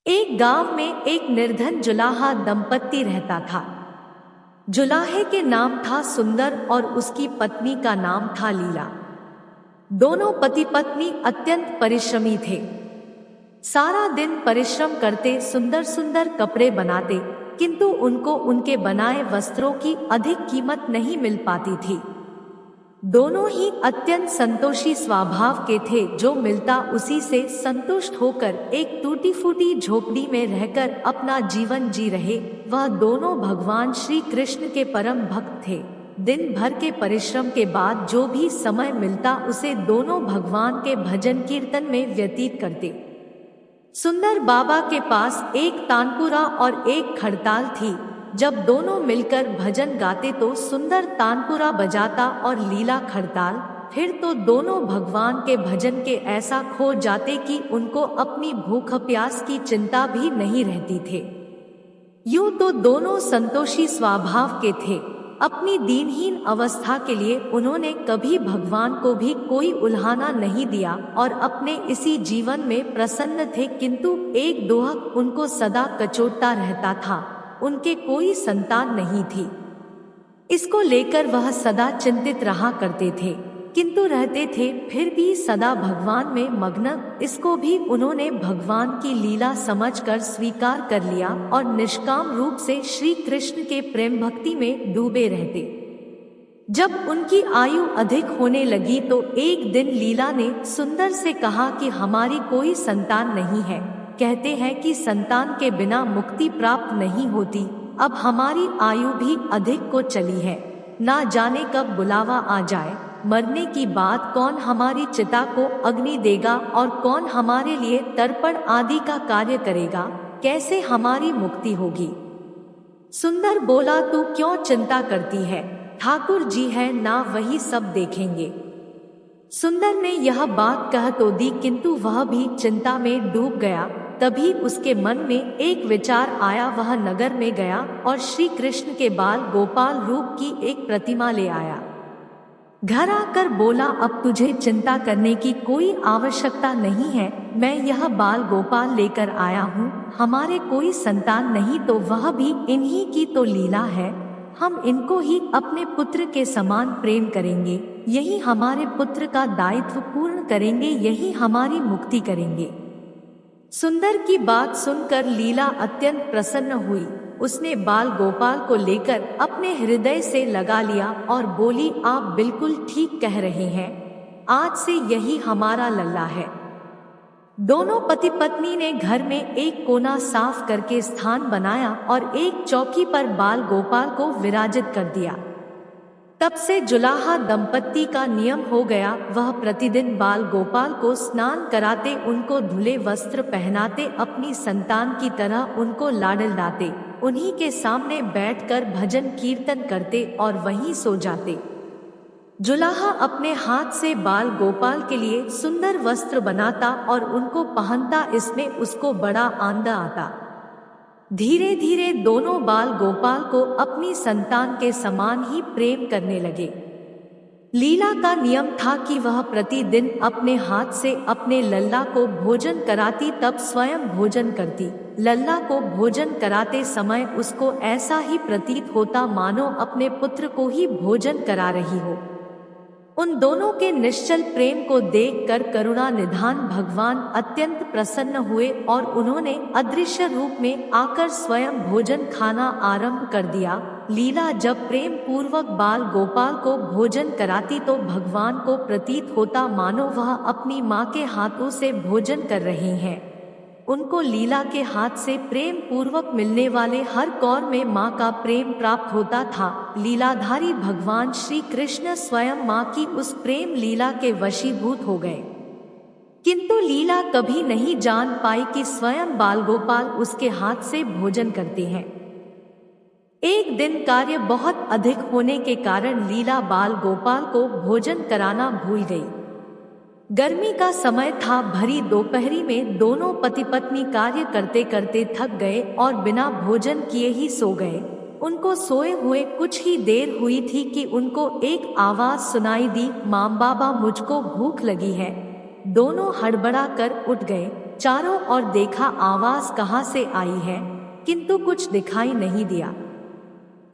एक गांव में एक निर्धन जुलाहा दंपत्ति रहता था। जुलाहे के नाम था सुंदर और उसकी पत्नी का नाम था लीला। दोनों पति पत्नी अत्यंत परिश्रमी थे। सारा दिन परिश्रम करते, सुंदर सुंदर कपड़े बनाते, किंतु उनको उनके बनाए वस्त्रों की अधिक कीमत नहीं मिल पाती थी। दोनों ही अत्यंत संतोषी स्वभाव के थे, जो मिलता उसी से संतुष्ट होकर एक टूटी फूटी झोपड़ी में रहकर अपना जीवन जी रहे। वह दोनों भगवान श्री कृष्ण के परम भक्त थे। दिन भर के परिश्रम के बाद जो भी समय मिलता उसे दोनों भगवान के भजन कीर्तन में व्यतीत करते। सुंदर बाबा के पास एक तानपुरा और एक खड़ताल थी। जब दोनों मिलकर भजन गाते तो सुंदर तानपुरा बजाता और लीला खड़ताल। फिर तो दोनों भगवान के भजन के ऐसा खो जाते कि उनको अपनी भूख प्यास की चिंता भी नहीं रहती थे। यूं तो दोनों संतोषी स्वभाव के थे। अपनी दीनहीन अवस्था के लिए उन्होंने कभी भगवान को भी कोई उल्हाना नहीं दिया और अपने इसी जीवन में प्रसन्न थे, किंतु एक दोहक उनको सदा कचोटता रहता था। उनके कोई संतान नहीं थी। इसको लेकर वह सदा चिंतित रहा करते थे, किंतु रहते थे फिर भी सदा भगवान में मग्न। इसको भी उन्होंने भगवान की लीला समझकर स्वीकार कर लिया और निष्काम रूप से श्री कृष्ण के प्रेम भक्ति में डूबे रहते। जब उनकी आयु अधिक होने लगी तो एक दिन लीला ने सुंदर से कहा कि हमारी कोई संतान नहीं है। कहते हैं कि संतान के बिना मुक्ति प्राप्त नहीं होती। अब हमारी आयु भी अधिक को चली है, ना जाने कब बुलावा आ जाए। मरने की बात कौन हमारी चिता को अग्नि देगा और कौन हमारे लिए तर्पण आदि का कार्य करेगा? कैसे हमारी मुक्ति होगी? सुंदर बोला, तू क्यों चिंता करती है? ठाकुर जी है ना, वही सब देखेंगे। सुंदर ने यह बात कह तो दी, किंतु वह भी चिंता में डूब गया। तभी उसके मन में एक विचार आया। वह नगर में गया और श्री कृष्ण के बाल गोपाल रूप की एक प्रतिमा ले आया। घर आकर बोला, अब तुझे चिंता करने की कोई आवश्यकता नहीं है। मैं यह बाल गोपाल लेकर आया हूँ। हमारे कोई संतान नहीं तो वह भी इन्हीं की तो लीला है। हम इनको ही अपने पुत्र के समान प्रेम करेंगे। यही हमारे पुत्र का दायित्व पूर्ण करेंगे, यही हमारी मुक्ति करेंगे। सुंदर की बात सुनकर लीला अत्यंत प्रसन्न हुई। उसने बाल गोपाल को लेकर अपने हृदय से लगा लिया और बोली, आप बिल्कुल ठीक कह रहे हैं। आज से यही हमारा लल्ला है। दोनों पति पत्नी ने घर में एक कोना साफ करके स्थान बनाया और एक चौकी पर बाल गोपाल को विराजित कर दिया। तब से जुलाहा दंपत्ति का नियम हो गया। वह प्रतिदिन बाल गोपाल को स्नान कराते, उनको धुले वस्त्र पहनाते, अपनी संतान की तरह उनको लाडलाते, उन्हीं के सामने बैठकर भजन कीर्तन करते और वहीं सो जाते। जुलाहा अपने हाथ से बाल गोपाल के लिए सुंदर वस्त्र बनाता और उनको पहनता। इसमें उसको बड़ा आनंद आता। धीरे धीरे दोनों बाल गोपाल को अपनी संतान के समान ही प्रेम करने लगे। लीला का नियम था कि वह प्रतिदिन अपने हाथ से अपने लल्ला को भोजन कराती, तब स्वयं भोजन करती। लल्ला को भोजन कराते समय उसको ऐसा ही प्रतीत होता मानो अपने पुत्र को ही भोजन करा रही हो। उन दोनों के निश्चल प्रेम को देखकर करुणा निधान भगवान अत्यंत प्रसन्न हुए और उन्होंने अदृश्य रूप में आकर स्वयं भोजन खाना आरंभ कर दिया। लीला जब प्रेम पूर्वक बाल गोपाल को भोजन कराती तो भगवान को प्रतीत होता मानो वह अपनी माँ के हाथों से भोजन कर रहे हैं। उनको लीला के हाथ से प्रेम पूर्वक मिलने वाले हर कौर में माँ का प्रेम प्राप्त होता था। लीलाधारी भगवान श्री कृष्ण स्वयं माँ की उस प्रेम लीला के वशीभूत हो गए, किंतु लीला कभी नहीं जान पाई कि स्वयं बाल गोपाल उसके हाथ से भोजन करते हैं। एक दिन कार्य बहुत अधिक होने के कारण लीला बाल गोपाल को भोजन कराना भूल गई। गर्मी का समय था। भरी दोपहरी में दोनों पति पत्नी कार्य करते करते थक गए और बिना भोजन किए ही सो गए। उनको सोए हुए कुछ ही देर हुई थी कि उनको एक आवाज सुनाई दी, मां बाबा मुझको भूख लगी है। दोनों हड़बड़ा कर उठ गए। चारों ओर देखा, आवाज कहाँ से आई है, किंतु कुछ दिखाई नहीं दिया।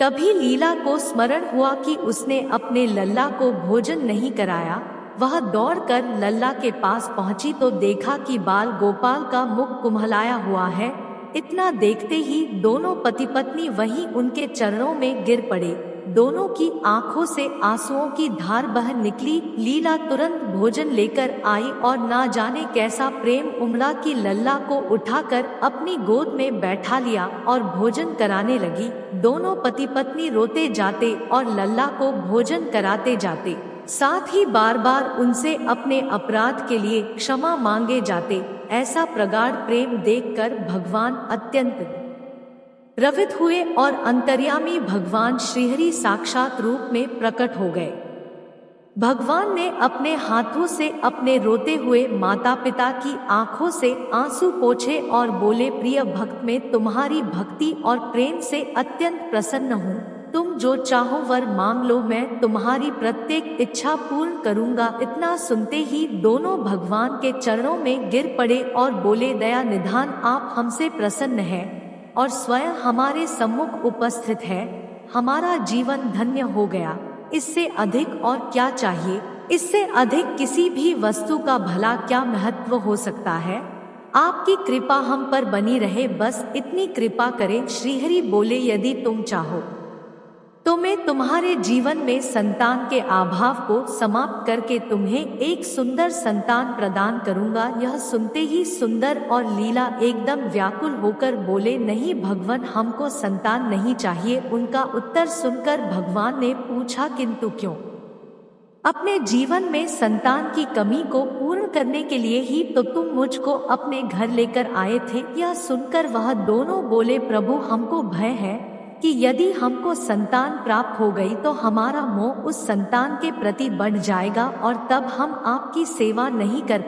तभी लीला को स्मरण हुआ कि उसने अपने लल्ला को भोजन नहीं कराया। वह दौड़कर लल्ला के पास पहुंची तो देखा कि बाल गोपाल का मुख कुम्हलाया हुआ है। इतना देखते ही दोनों पति पत्नी वहीं उनके चरणों में गिर पड़े। दोनों की आंखों से आंसुओं की धार बह निकली। लीला तुरंत भोजन लेकर आई और ना जाने कैसा प्रेम उमड़ा कि लल्ला को उठाकर अपनी गोद में बैठा लिया और भोजन कराने लगी। दोनों पति पत्नी रोते जाते और लल्ला को भोजन कराते जाते, साथ ही बार बार उनसे अपने अपराध के लिए क्षमा मांगे जाते। ऐसा प्रगाढ़ प्रेम देखकर भगवान अत्यंत रवित हुए और अंतर्यामी भगवान श्रीहरि साक्षात रूप में प्रकट हो गए। भगवान ने अपने हाथों से अपने रोते हुए माता पिता की आंखों से आंसू पोंछे और बोले, प्रिय भक्त, मैं तुम्हारी भक्ति और प्रेम से अत्यंत प्रसन्न हूँ। तुम जो चाहो वर मांग लो, मैं तुम्हारी प्रत्येक इच्छा पूर्ण करूँगा। इतना सुनते ही दोनों भगवान के चरणों में गिर पड़े और बोले, दया निधान, आप हमसे प्रसन्न हैं और स्वयं हमारे सम्मुख उपस्थित है। हमारा जीवन धन्य हो गया। इससे अधिक और क्या चाहिए? इससे अधिक किसी भी वस्तु का भला क्या महत्व हो सकता है? आपकी कृपा हम पर बनी रहे, बस इतनी कृपा करें। श्रीहरि बोले, यदि तुम चाहो तो मैं तुम्हारे जीवन में संतान के अभाव को समाप्त करके तुम्हें एक सुंदर संतान प्रदान करूंगा। यह सुनते ही सुंदर और लीला एकदम व्याकुल होकर बोले, नहीं भगवान, हमको संतान नहीं चाहिए। उनका उत्तर सुनकर भगवान ने पूछा, किंतु क्यों? अपने जीवन में संतान की कमी को पूर्ण करने के लिए ही तो तुम मुझको अपने घर लेकर आए थे। यह सुनकर वह दोनों बोले, प्रभु, हमको भय है कि यदि हमको संतान प्राप्त हो गई तो हमारा मोह उस संतान के प्रति बढ़ जाएगा और तब हम आपकी सेवा नहीं कर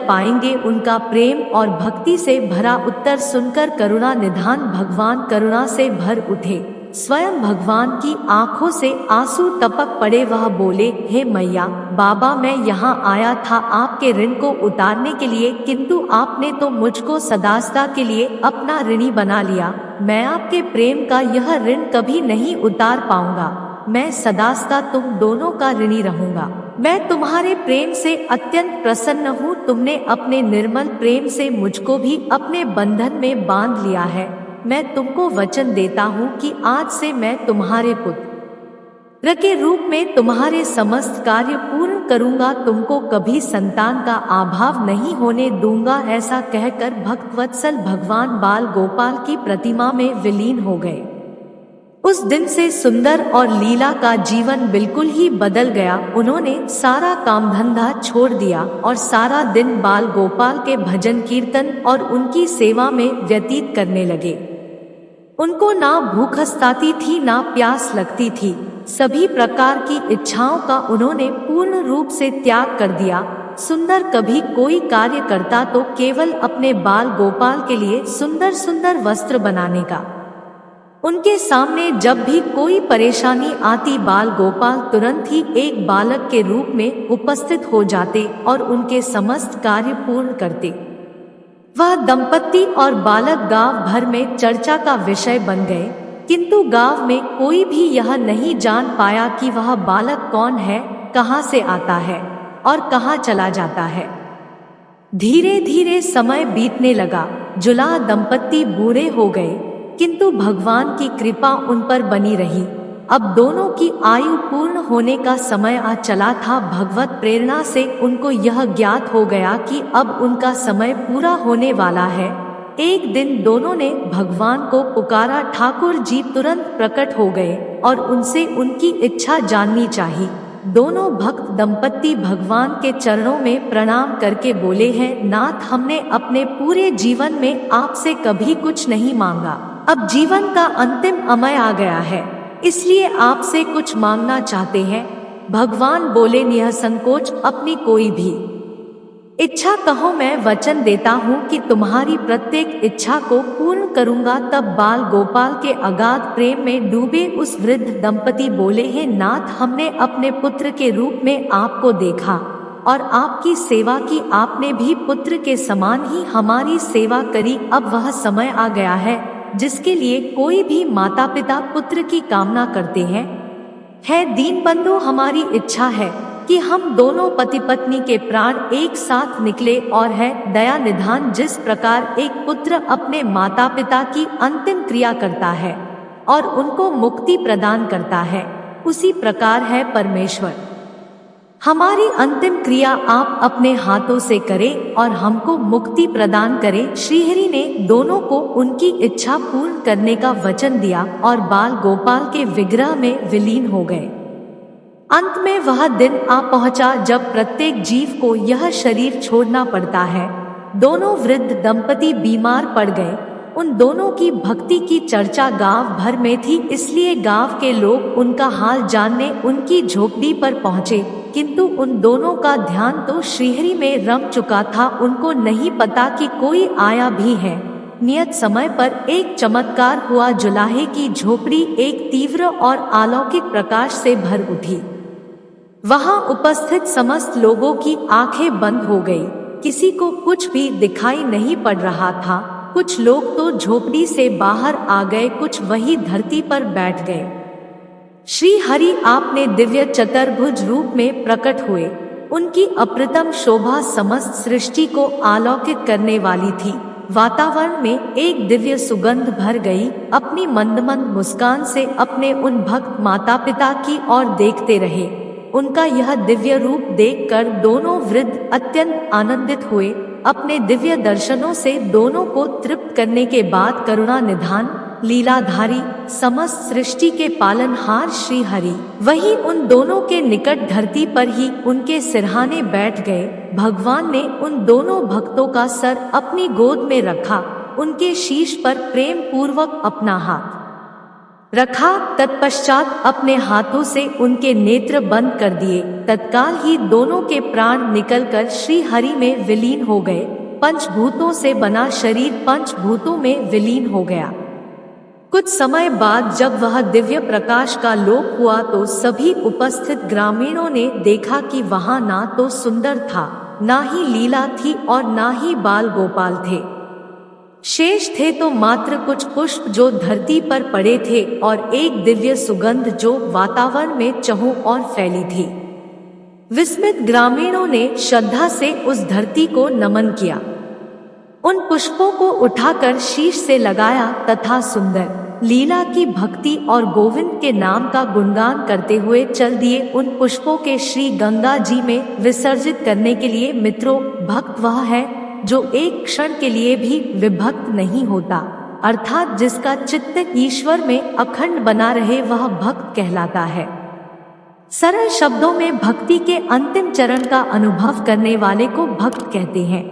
पाएंगे। उनका प्रेम और भक्ति से भरा उत्तर सुनकर करुणा निधान भगवान करुणा से भर उठे। स्वयं भगवान की आंखों से आंसू टपक पड़े। वह बोले, हे मैया, बाबा, मैं यहाँ आया था आपके ऋण को उतारने के लिए, किंतु आपने तो मुझको सदासदा के लिए अपना ऋणी बना लिया। मैं आपके प्रेम का यह ऋण कभी नहीं उतार पाऊंगा। मैं सदासदा तुम दोनों का ऋणी रहूंगा। मैं तुम्हारे प्रेम से अत्यंत प्रसन्न हूँ। तुमने अपने निर्मल प्रेम से मुझको भी अपने बंधन में बांध लिया है। मैं तुमको वचन देता हूँ कि आज से मैं तुम्हारे पुत्र के रूप में तुम्हारे समस्त कार्य पूर्ण करूँगा। तुमको कभी संतान का अभाव नहीं होने दूंगा। ऐसा कहकर भक्तवत्सल भगवान बाल गोपाल की प्रतिमा में विलीन हो गए। उस दिन से सुंदर और लीला का जीवन बिल्कुल ही बदल गया। उन्होंने सारा काम धंधा छोड़ दिया और सारा दिन बाल गोपाल के भजन कीर्तन और उनकी सेवा में व्यतीत करने लगे। उनको ना भूख सताती थी, ना प्यास लगती थी। सभी प्रकार की इच्छाओं का उन्होंने पूर्ण रूप से त्याग कर दिया। सुंदर कभी कोई कार्य करता तो केवल अपने बाल गोपाल के लिए सुंदर सुंदर वस्त्र बनाने का। उनके सामने जब भी कोई परेशानी आती, बाल गोपाल तुरंत ही एक बालक के रूप में उपस्थित हो जाते और उनके समस्त कार्य पूर्ण करते। वह दंपत्ति और बालक गांव भर में चर्चा का विषय बन गए, किंतु गांव में कोई भी यह नहीं जान पाया कि वह बालक कौन है, कहाँ से आता है और कहाँ चला जाता है। धीरे धीरे समय बीतने लगा। जुलाह दंपत्ति बूढ़े हो गए, किंतु भगवान की कृपा उन पर बनी रही। अब दोनों की आयु पूर्ण होने का समय आ चला था। भगवत प्रेरणा से उनको यह ज्ञात हो गया कि अब उनका समय पूरा होने वाला है। एक दिन दोनों ने भगवान को पुकारा। ठाकुर जी तुरंत प्रकट हो गए और उनसे उनकी इच्छा जाननी चाहिए। दोनों भक्त दंपत्ति भगवान के चरणों में प्रणाम करके बोले हैं, नाथ, हमने अपने पूरे जीवन में आपसे कभी कुछ नहीं मांगा। अब जीवन का अंतिम समय आ गया है, इसलिए आपसे कुछ मांगना चाहते हैं। भगवान बोले, निसंकोच अपनी कोई भी इच्छा कहो, मैं वचन देता हूँ कि तुम्हारी प्रत्येक इच्छा को पूर्ण करूँगा। तब बाल गोपाल के अगाध प्रेम में डूबे उस वृद्ध दंपति बोले हैं, नाथ, हमने अपने पुत्र के रूप में आपको देखा और आपकी सेवा की। आपने भी पुत्र के समान ही हमारी सेवा करी। अब वह समय आ गया है जिसके लिए कोई भी माता पिता पुत्र की कामना करते हैं। दीनबंधु, हमारी इच्छा है कि हम दोनों पति पत्नी के प्राण एक साथ निकले, और है दया निधान जिस प्रकार एक पुत्र अपने माता पिता की अंतिम क्रिया करता है और उनको मुक्ति प्रदान करता है, उसी प्रकार है परमेश्वर। हमारी अंतिम क्रिया आप अपने हाथों से करें और हमको मुक्ति प्रदान करें। श्रीहरि ने दोनों को उनकी इच्छा पूर्ण करने का वचन दिया और बाल गोपाल के विग्रह में विलीन हो गए। अंत में वह दिन आ पहुंचा जब प्रत्येक जीव को यह शरीर छोड़ना पड़ता है। दोनों वृद्ध दंपति बीमार पड़ गए। उन दोनों की भक्ति की चर्चा गांव भर में थी, इसलिए गांव के लोग उनका हाल जानने उनकी झोपड़ी पर पहुंचे, किंतु उन दोनों का ध्यान तो श्रीहरि में रम चुका था। उनको नहीं पता कि कोई आया भी है। नियत समय पर एक चमत्कार हुआ। जुलाहे की झोपड़ी एक तीव्र और अलौकिक प्रकाश से भर उठी। वहां उपस्थित समस्त लोगों की आंखें बंद हो गई। किसी को कुछ भी दिखाई नहीं पड़ रहा था। कुछ लोग तो झोपड़ी से बाहर आ गए, कुछ वही धरती पर बैठ गए। श्री हरि आपने दिव्य चतुर्भुज रूप में प्रकट हुए। उनकी अप्रतिम शोभा समस्त सृष्टि को आलोकित करने वाली थी। वातावरण में एक दिव्य सुगंध भर गई। अपनी मंद मंद मुस्कान से अपने उन भक्त माता पिता की ओर देखते रहे। उनका यह दिव्य रूप देखकर दोनों वृद्ध अत्यंत आनंदित हुए। अपने दिव्य दर्शनों से दोनों को तृप्त करने के बाद करुणा निधान लीलाधारी समस्त सृष्टि के पालनहार श्री हरि वही उन दोनों के निकट धरती पर ही उनके सिरहाने बैठ गए। भगवान ने उन दोनों भक्तों का सर अपनी गोद में रखा, उनके शीश पर प्रेम पूर्वक अपना हाथ रखा। तत्पश्चात अपने हाथों से उनके नेत्र बंद कर दिए। तत्काल ही दोनों के प्राण निकलकर श्री हरि में विलीन हो गए। पंचभूतों से बना शरीर पंचभूतों में विलीन हो गया। कुछ समय बाद जब वह दिव्य प्रकाश का लोप हुआ तो सभी उपस्थित ग्रामीणों ने देखा कि वहां ना तो सुंदर था, ना ही लीला थी और ना ही बाल गोपाल थे। शेष थे तो मात्र कुछ पुष्प जो धरती पर पड़े थे और एक दिव्य सुगंध जो वातावरण में चहुं ओर फैली थी। विस्मित ग्रामीणों ने श्रद्धा से उस धरती को नमन किया। उन पुष्पों को उठाकर शीश से लगाया तथा सुंदर लीला की भक्ति और गोविंद के नाम का गुणगान करते हुए चल दिए। उन पुष्पों के श्री गंगा जी में विसर्जित करने के लिए मित्रों, भक्त वह है जो एक क्षण के लिए भी विभक्त नहीं होता, अर्थात जिसका चित्त ईश्वर में अखंड बना रहे, वह भक्त कहलाता है। सरल शब्दों में भक्ति के अंतिम चरण का अनुभव करने वाले को भक्त कहते हैं।